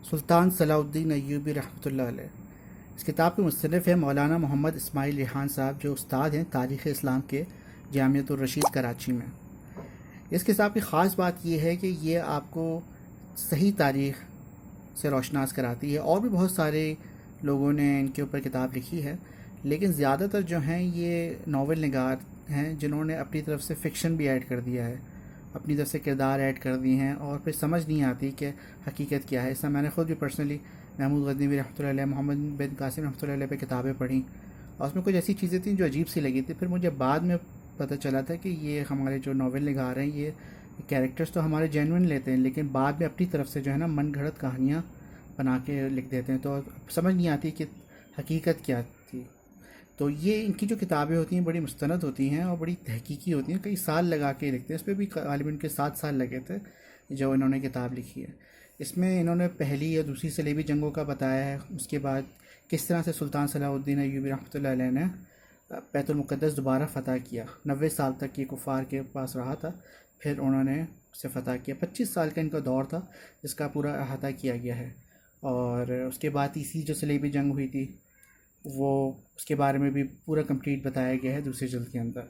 سلطان صلاح الدین ایوبی رحمۃ اللہ علیہ۔ اس کتاب کے مصنف ہیں مولانا محمد اسماعیل ریحان صاحب، جو استاد ہیں تاریخ اسلام کے جامعۃ الرشید کراچی میں۔ اس کتاب کی خاص بات یہ ہے کہ یہ آپ کو صحیح تاریخ سے روشناس کراتی ہے۔ اور بھی بہت سارے لوگوں نے ان کے اوپر کتاب لکھی ہے، لیکن زیادہ تر جو ہیں یہ ناول نگار ہیں جنہوں نے اپنی طرف سے فکشن بھی ایڈ کر دیا ہے، اپنی طرف سے کردار ایڈ کر دی ہیں، اور پھر سمجھ نہیں آتی کہ حقیقت کیا ہے۔ اس میں نے خود بھی پرسنلی محمود غزنوی رحمۃ اللہ علیہ، محمد بن قاسم رحمۃ اللہ علیہ پہ کتابیں پڑھیں، اور اس میں کچھ ایسی چیزیں تھیں جو عجیب سی لگی تھی۔ پھر مجھے بعد میں پتہ چلا تھا کہ یہ ہمارے جو ناول نگار ہیں یہ کیریکٹرز تو ہمارے جینوئن لیتے ہیں، لیکن بعد میں اپنی طرف سے جو ہے نا من گھڑت کہانیاں بنا کے لکھ دیتے ہیں، تو سمجھ نہیں آتی کہ حقیقت کیا تھی۔ تو یہ ان کی جو کتابیں ہوتی ہیں بڑی مستند ہوتی ہیں اور بڑی تحقیقی ہوتی ہیں، کئی سال لگا کے لکھتے ہیں۔ اس پہ بھی غالباً ان کے 7 سال لگے تھے جو انہوں نے کتاب لکھی ہے۔ اس میں انہوں نے پہلی یا دوسری صلیبی جنگوں کا بتایا ہے، اس کے بعد کس طرح سے سلطان صلاح الدین ایوبی رحمۃ اللہ علیہ نے بیت المقدس دوبارہ فتح کیا۔ 90 سال تک یہ کفار کے پاس رہا تھا، پھر انہوں نے اسے فتح کیا۔ 25 سال کا ان کا دور تھا جس کا پورا احاطہ کیا گیا ہے۔ اور اس کے بعد تیسری جو صلیبی جنگ ہوئی تھی وہ اس کے بارے میں بھی پورا کمپلیٹ بتایا گیا ہے دوسری جلد کے اندر۔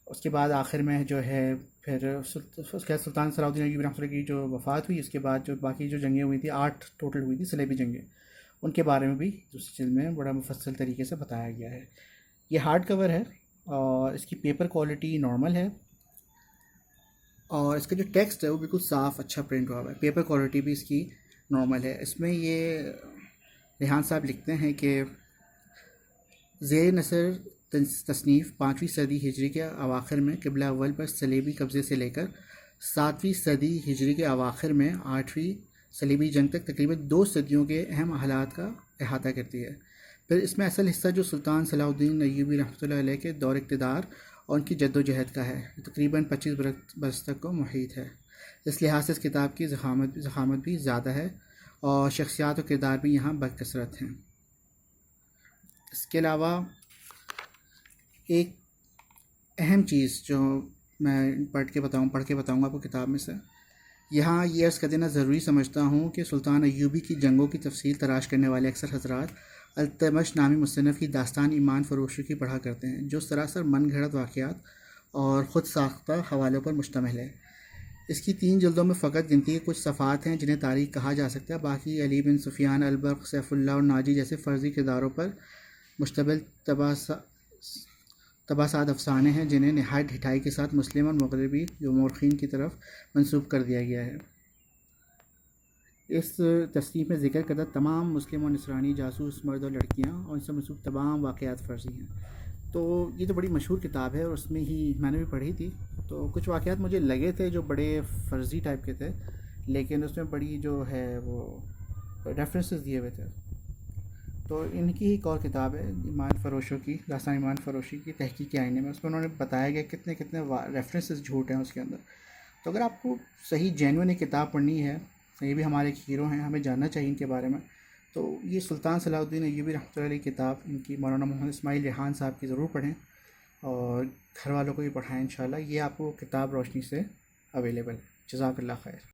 اس کے بعد آخر میں جو ہے پھر اس کے بعد سلطان صلاح الدین ایوبی رحمۃ اللہ کی جو وفات ہوئی، اس کے بعد جو باقی جو جنگیں ہوئی تھیں 8 ٹوٹل ہوئی تھی صلیبی جنگیں، ان کے بارے میں بھی دوسری جلد میں بڑا مفصل طریقے سے بتایا گیا ہے۔ یہ ہارڈ کور ہے اور اس کی پیپر کوالٹی نارمل ہے، اور اس کا جو ٹیکسٹ ہے وہ بالکل صاف اچھا پرنٹ ہوا ہوا ہے۔ پیپر کوالٹی بھی اس کی نارمل ہے۔ اس میں یہ ریحان صاحب لکھتے ہیں کہ زیر نثر تصنیف 5ویں صدی ہجری کے اواخر میں قبلہ اول پر صلیبی قبضے سے لے کر 7ویں صدی ہجری کے اواخر میں 8ویں صلیبی جنگ تک تقریباً 2 صدیوں کے اہم حالات کا احاطہ کرتی ہے۔ پھر اس میں اصل حصہ جو سلطان صلاح الدین ایوبی رحمۃ اللہ علیہ کے دور اقتدار اور ان کی جد و جہد کا ہے، تقریباً 25 برس تک کو محیط ہے۔ اس لحاظ سے اس کتاب کی ضخامت بھی زیادہ ہے اور شخصیات و کردار بھی یہاں بکثرت ہیں۔ اس کے علاوہ ایک اہم چیز جو میں پڑھ کے بتاؤں گا آپ کو کتاب میں سے، یہاں یہ عرض کر دینا ضروری سمجھتا ہوں کہ سلطان ایوبی کی جنگوں کی تفصیل تلاش کرنے والے اکثر حضرات التمش نامی مصنف کی داستان ایمان فروشی کی پڑھا کرتے ہیں، جو سراسر من گھڑت واقعات اور خود ساختہ حوالوں پر مشتمل ہے۔ اس کی 3 جلدوں میں فقط گنتی کے کچھ صفحات ہیں جنہیں تاریخ کہا جا سکتا ہے، باقی علی بن سفیان، البرق، سیف اللہ اور ناجی جیسے فرضی کرداروں پر مشتمل تباسات افسانے ہیں، جنہیں نہایت ڈھٹائی کے ساتھ مسلم اور مغربی جو مورخین کی طرف منسوب کر دیا گیا ہے۔ اس تصنیف میں ذکر کردہ تمام مسلم اور نصرانی جاسوس مرد اور لڑکیاں اور ان سے منسوب تمام واقعات فرضی ہیں۔ تو یہ تو بڑی مشہور کتاب ہے اور اس میں ہی میں نے بھی پڑھی تھی، تو کچھ واقعات مجھے لگے تھے جو بڑے فرضی ٹائپ کے تھے، لیکن اس میں بڑی جو ہے وہ ریفرنسز دیے ہوئے تھے۔ تو ان کی ایک اور کتاب ہے ایمان فروشوں کی، داستان ایمان فروشی کی تحقیق کے آئینے میں، اس میں انہوں نے بتایا گیا کتنے ریفرنسز جھوٹ ہیں اس کے اندر۔ تو اگر آپ کو صحیح جینوئن کتاب پڑھنی ہے، یہ بھی ہمارے ایک ہیرو ہیں، ہمیں جاننا چاہیے ان کے بارے میں، تو یہ سلطان صلاح الدین ایوبی رحمۃ اللہ علیہ کی کتاب ان کی مولانا محمد اسماعیل ریحان صاحب کی ضرور پڑھیں، اور گھر والوں کو بھی پڑھائیں انشاءاللہ۔ یہ آپ کو کتاب روشنی سے اویلیبل ہے۔ جزاک اللہ خیر۔